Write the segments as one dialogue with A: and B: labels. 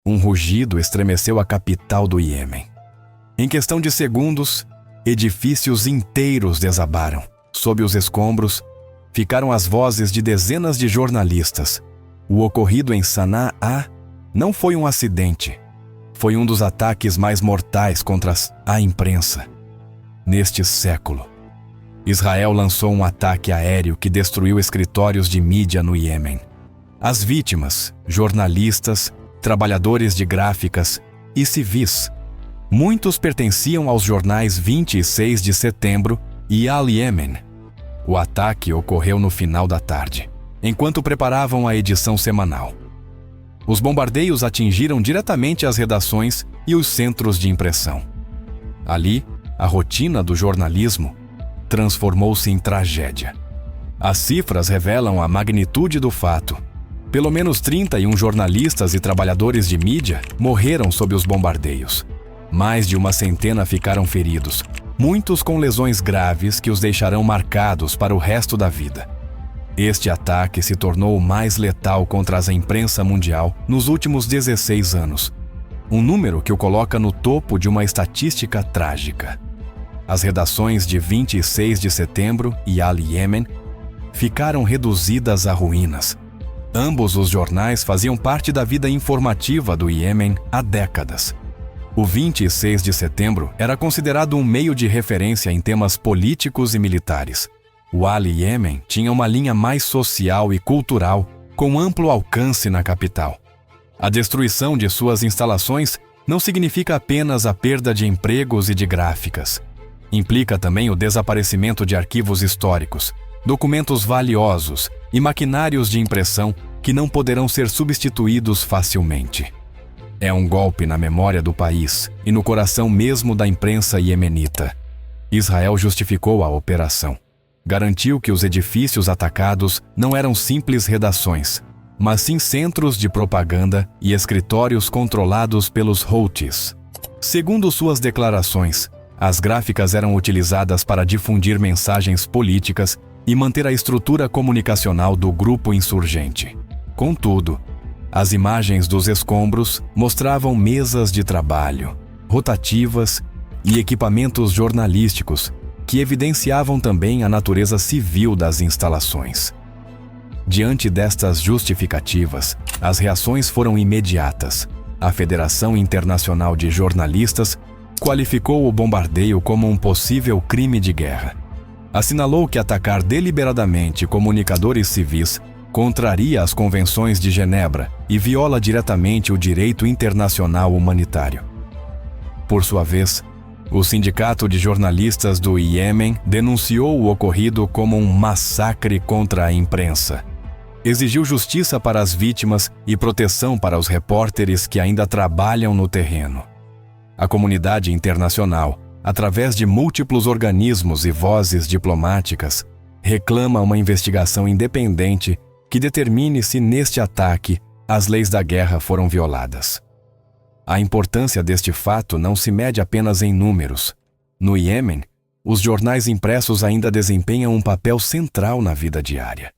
A: Um rugido estremeceu a capital do Iêmen. Em questão de segundos, edifícios inteiros desabaram. Sob os escombros, ficaram as vozes de dezenas de jornalistas. O ocorrido em Sanaa não foi um acidente. Foi um dos ataques mais mortais contra a imprensa. Neste século, Israel lançou um ataque aéreo que destruiu escritórios de mídia no Iêmen. As vítimas, jornalistas, trabalhadores de gráficas e civis. Muitos pertenciam aos jornais 26 de setembro e Al Yemen. O ataque ocorreu no final da tarde, enquanto preparavam a edição semanal. Os bombardeios atingiram diretamente as redações e os centros de impressão. Ali, a rotina do jornalismo transformou-se em tragédia. As cifras revelam a magnitude do fato. Pelo menos 31 jornalistas e trabalhadores de mídia morreram sob os bombardeios. Mais de uma centena ficaram feridos, muitos com lesões graves que os deixarão marcados para o resto da vida. Este ataque se tornou o mais letal contra a imprensa mundial nos últimos 16 anos, um número que o coloca no topo de uma estatística trágica. As redações de 26 de setembro e Al Yemen ficaram reduzidas a ruínas. Ambos os jornais faziam parte da vida informativa do Iêmen há décadas. O 26 de setembro era considerado um meio de referência em temas políticos e militares. O Al Yemen tinha uma linha mais social e cultural, com amplo alcance na capital. A destruição de suas instalações não significa apenas a perda de empregos e de gráficas. Implica também o desaparecimento de arquivos históricos, documentos valiosos e maquinários de impressão que não poderão ser substituídos facilmente. É um golpe na memória do país e no coração mesmo da imprensa iemenita. Israel justificou a operação. Garantiu que os edifícios atacados não eram simples redações, mas sim centros de propaganda e escritórios controlados pelos Houthis. Segundo suas declarações, as gráficas eram utilizadas para difundir mensagens políticas e manter a estrutura comunicacional do grupo insurgente. Contudo, as imagens dos escombros mostravam mesas de trabalho, rotativas e equipamentos jornalísticos que evidenciavam também a natureza civil das instalações. Diante destas justificativas, as reações foram imediatas. A Federação Internacional de Jornalistas qualificou o bombardeio como um possível crime de guerra. Assinalou que atacar deliberadamente comunicadores civis contraria as convenções de Genebra e viola diretamente o direito internacional humanitário. Por sua vez, o Sindicato de Jornalistas do Iêmen denunciou o ocorrido como um massacre contra a imprensa. Exigiu justiça para as vítimas e proteção para os repórteres que ainda trabalham no terreno. A comunidade internacional, através de múltiplos organismos e vozes diplomáticas, reclama uma investigação independente que determine se neste ataque as leis da guerra foram violadas. A importância deste fato não se mede apenas em números. No Iêmen, os jornais impressos ainda desempenham um papel central na vida diária.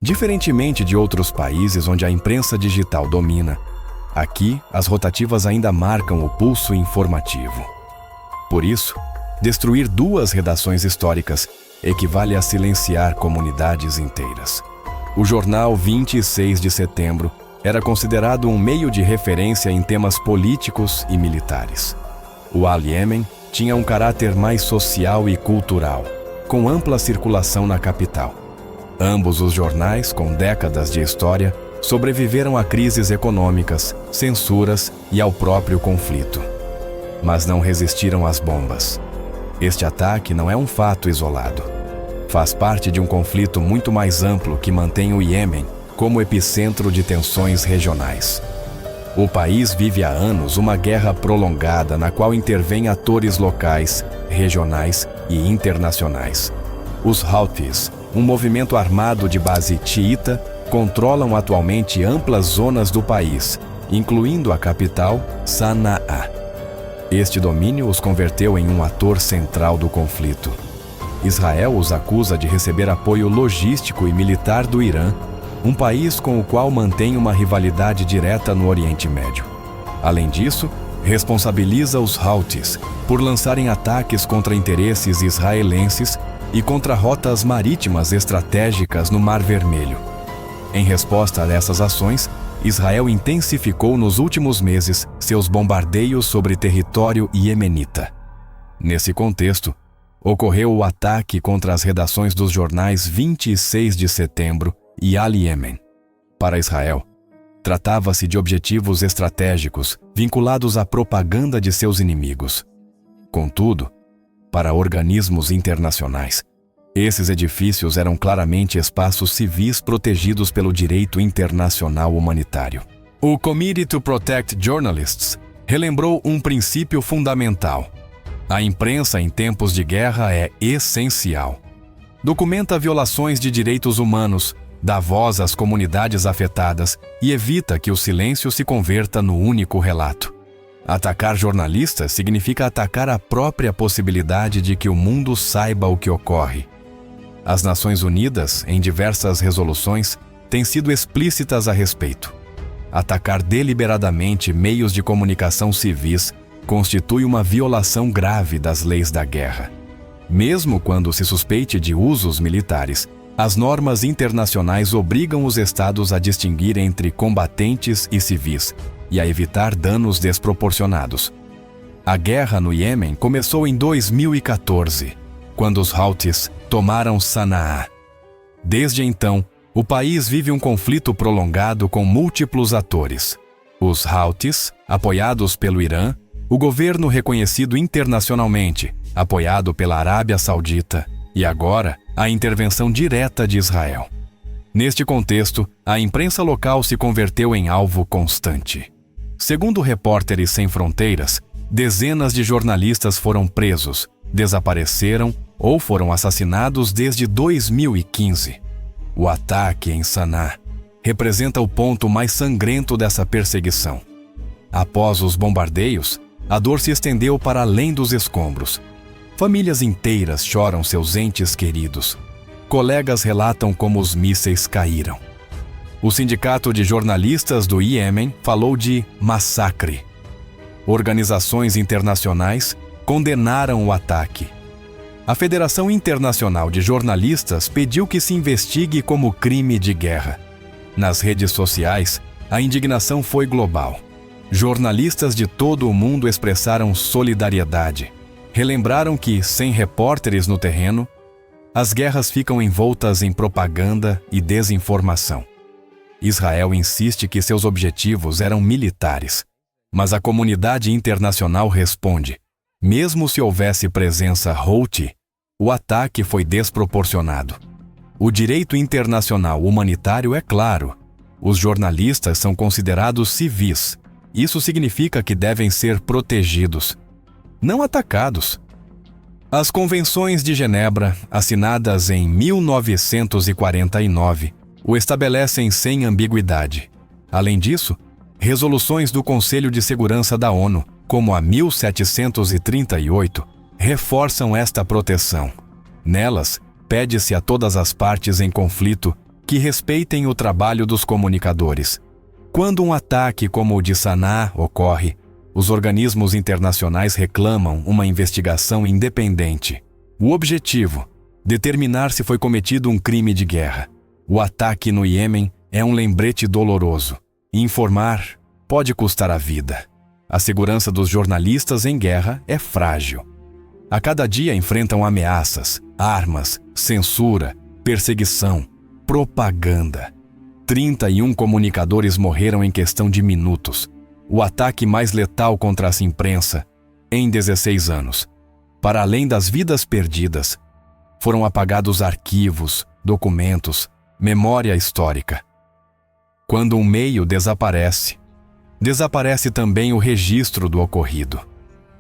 A: Diferentemente de outros países onde a imprensa digital domina, aqui as rotativas ainda marcam o pulso informativo. Por isso, destruir 2 redações históricas equivale a silenciar comunidades inteiras. O jornal 26 de setembro era considerado um meio de referência em temas políticos e militares. O Al Yemen tinha um caráter mais social e cultural, com ampla circulação na capital. Ambos os jornais, com décadas de história, sobreviveram a crises econômicas, censuras e ao próprio conflito. Mas não resistiram às bombas. Este ataque não é um fato isolado. Faz parte de um conflito muito mais amplo que mantém o Iêmen como epicentro de tensões regionais. O país vive há anos uma guerra prolongada na qual intervêm atores locais, regionais e internacionais. Os Houthis, um movimento armado de base xiita, controlam atualmente amplas zonas do país, incluindo a capital, Sanaa. Este domínio os converteu em um ator central do conflito. Israel os acusa de receber apoio logístico e militar do Irã, um país com o qual mantém uma rivalidade direta no Oriente Médio. Além disso, responsabiliza os Houthis por lançarem ataques contra interesses israelenses e contra rotas marítimas estratégicas no Mar Vermelho. Em resposta a essas ações, Israel intensificou nos últimos meses seus bombardeios sobre território iemenita. Nesse contexto, ocorreu o ataque contra as redações dos jornais 26 de setembro e Al Yemen. Para Israel, tratava-se de objetivos estratégicos vinculados à propaganda de seus inimigos. Contudo, para organismos internacionais, esses edifícios eram claramente espaços civis protegidos pelo direito internacional humanitário. O Committee to Protect Journalists relembrou um princípio fundamental: a imprensa em tempos de guerra é essencial. Documenta violações de direitos humanos, dá voz às comunidades afetadas e evita que o silêncio se converta no único relato. Atacar jornalistas significa atacar a própria possibilidade de que o mundo saiba o que ocorre. As Nações Unidas, em diversas resoluções, têm sido explícitas a respeito. Atacar deliberadamente meios de comunicação civis constitui uma violação grave das leis da guerra. Mesmo quando se suspeite de usos militares, as normas internacionais obrigam os estados a distinguir entre combatentes e civis e a evitar danos desproporcionados. A guerra no Iêmen começou em 2014, quando os Houthis tomaram Sanaa. Desde então, o país vive um conflito prolongado com múltiplos atores. Os Houthis, apoiados pelo Irã, o governo reconhecido internacionalmente, apoiado pela Arábia Saudita, e agora a intervenção direta de Israel. Neste contexto, a imprensa local se converteu em alvo constante. Segundo Repórteres Sem Fronteiras, dezenas de jornalistas foram presos, desapareceram ou foram assassinados desde 2015. O ataque em Sanaa representa o ponto mais sangrento dessa perseguição. Após os bombardeios, a dor se estendeu para além dos escombros. Famílias inteiras choram seus entes queridos. Colegas relatam como os mísseis caíram. O Sindicato de Jornalistas do Iêmen falou de massacre. Organizações internacionais condenaram o ataque. A Federação Internacional de Jornalistas pediu que se investigue como crime de guerra. Nas redes sociais, a indignação foi global. Jornalistas de todo o mundo expressaram solidariedade. Relembraram que, sem repórteres no terreno, as guerras ficam envoltas em propaganda e desinformação. Israel insiste que seus objetivos eram militares, mas a comunidade internacional responde: mesmo se houvesse presença Houthi, o ataque foi desproporcionado. O direito internacional humanitário é claro. Os jornalistas são considerados civis. Isso significa que devem ser protegidos, não atacados. As Convenções de Genebra, assinadas em 1949, o estabelecem sem ambiguidade. Além disso, resoluções do Conselho de Segurança da ONU, como a 1738, reforçam esta proteção. Nelas, pede-se a todas as partes em conflito que respeitem o trabalho dos comunicadores. Quando um ataque como o de Sanaa ocorre, os organismos internacionais reclamam uma investigação independente. O objetivo: determinar se foi cometido um crime de guerra. O ataque no Iêmen é um lembrete doloroso. Informar pode custar a vida. A segurança dos jornalistas em guerra é frágil. A cada dia enfrentam ameaças, armas, censura, perseguição, propaganda. 31 comunicadores morreram em questão de minutos. O ataque mais letal contra essa imprensa em 16 anos. Para além das vidas perdidas, foram apagados arquivos, documentos, memória histórica. Quando um meio desaparece, desaparece também o registro do ocorrido.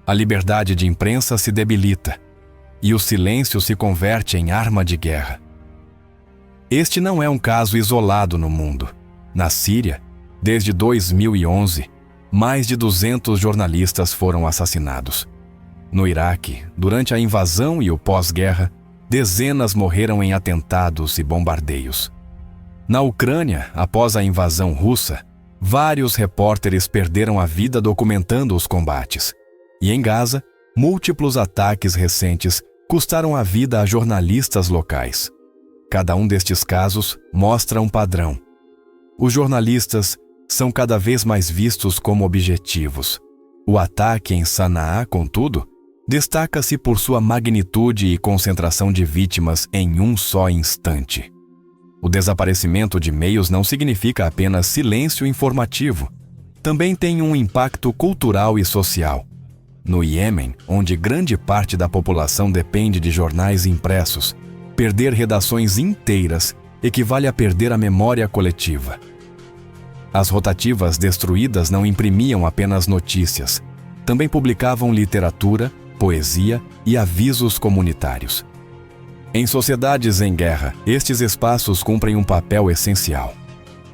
A: A liberdade de imprensa se debilita e o silêncio se converte em arma de guerra. Este não é um caso isolado no mundo. Na Síria, desde 2011, mais de 200 jornalistas foram assassinados. No Iraque, durante a invasão e o pós-guerra, dezenas morreram em atentados e bombardeios. Na Ucrânia, após a invasão russa, Vários repórteres perderam a vida documentando os combates. E em Gaza, múltiplos ataques recentes custaram a vida a jornalistas locais. Cada um destes casos mostra um padrão. Os jornalistas são cada vez mais vistos como objetivos. O ataque em Sanaa, contudo, destaca-se por sua magnitude e concentração de vítimas em um só instante. O desaparecimento de meios não significa apenas silêncio informativo. Também tem um impacto cultural e social. No Iêmen, onde grande parte da população depende de jornais impressos, perder redações inteiras equivale a perder a memória coletiva. As rotativas destruídas não imprimiam apenas notícias. Também publicavam literatura, poesia e avisos comunitários. Em sociedades em guerra, estes espaços cumprem um papel essencial: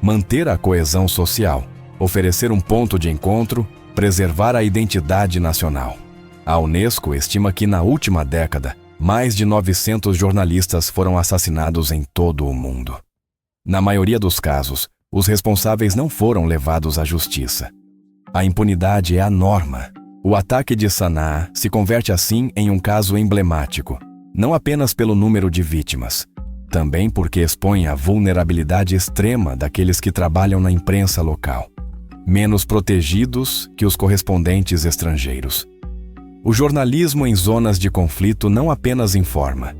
A: manter a coesão social, oferecer um ponto de encontro, preservar a identidade nacional. A Unesco estima que na última década, mais de 900 jornalistas foram assassinados em todo o mundo. Na maioria dos casos, os responsáveis não foram levados à justiça. A impunidade é a norma. O ataque de Sanaa se converte assim em um caso emblemático, não apenas pelo número de vítimas, também porque expõe a vulnerabilidade extrema daqueles que trabalham na imprensa local, menos protegidos que os correspondentes estrangeiros. O jornalismo em zonas de conflito não apenas informa,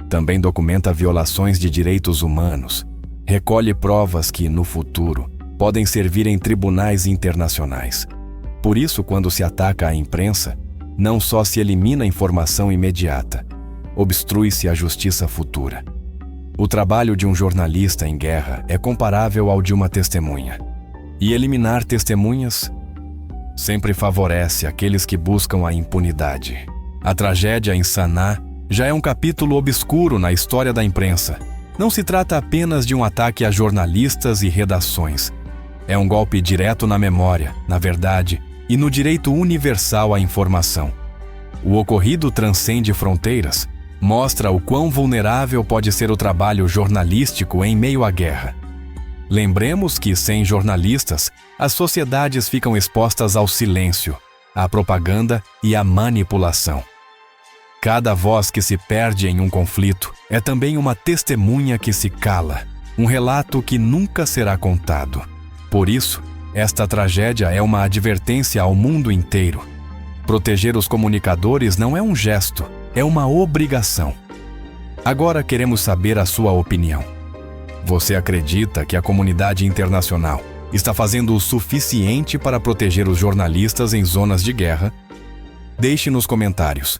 A: também documenta violações de direitos humanos, recolhe provas que, no futuro, podem servir em tribunais internacionais. Por isso, quando se ataca a imprensa, não só se elimina a informação imediata, obstrui-se a justiça futura. O trabalho de um jornalista em guerra é comparável ao de uma testemunha. E eliminar testemunhas sempre favorece aqueles que buscam a impunidade. A tragédia em Sanaa já é um capítulo obscuro na história da imprensa. Não se trata apenas de um ataque a jornalistas e redações. É um golpe direto na memória, na verdade e no direito universal à informação. O ocorrido transcende fronteiras, mostra o quão vulnerável pode ser o trabalho jornalístico em meio à guerra. Lembremos que, sem jornalistas, as sociedades ficam expostas ao silêncio, à propaganda e à manipulação. Cada voz que se perde em um conflito é também uma testemunha que se cala, um relato que nunca será contado. Por isso, esta tragédia é uma advertência ao mundo inteiro. Proteger os comunicadores não é um gesto, é uma obrigação. Agora queremos saber a sua opinião. Você acredita que a comunidade internacional está fazendo o suficiente para proteger os jornalistas em zonas de guerra? Deixe nos comentários.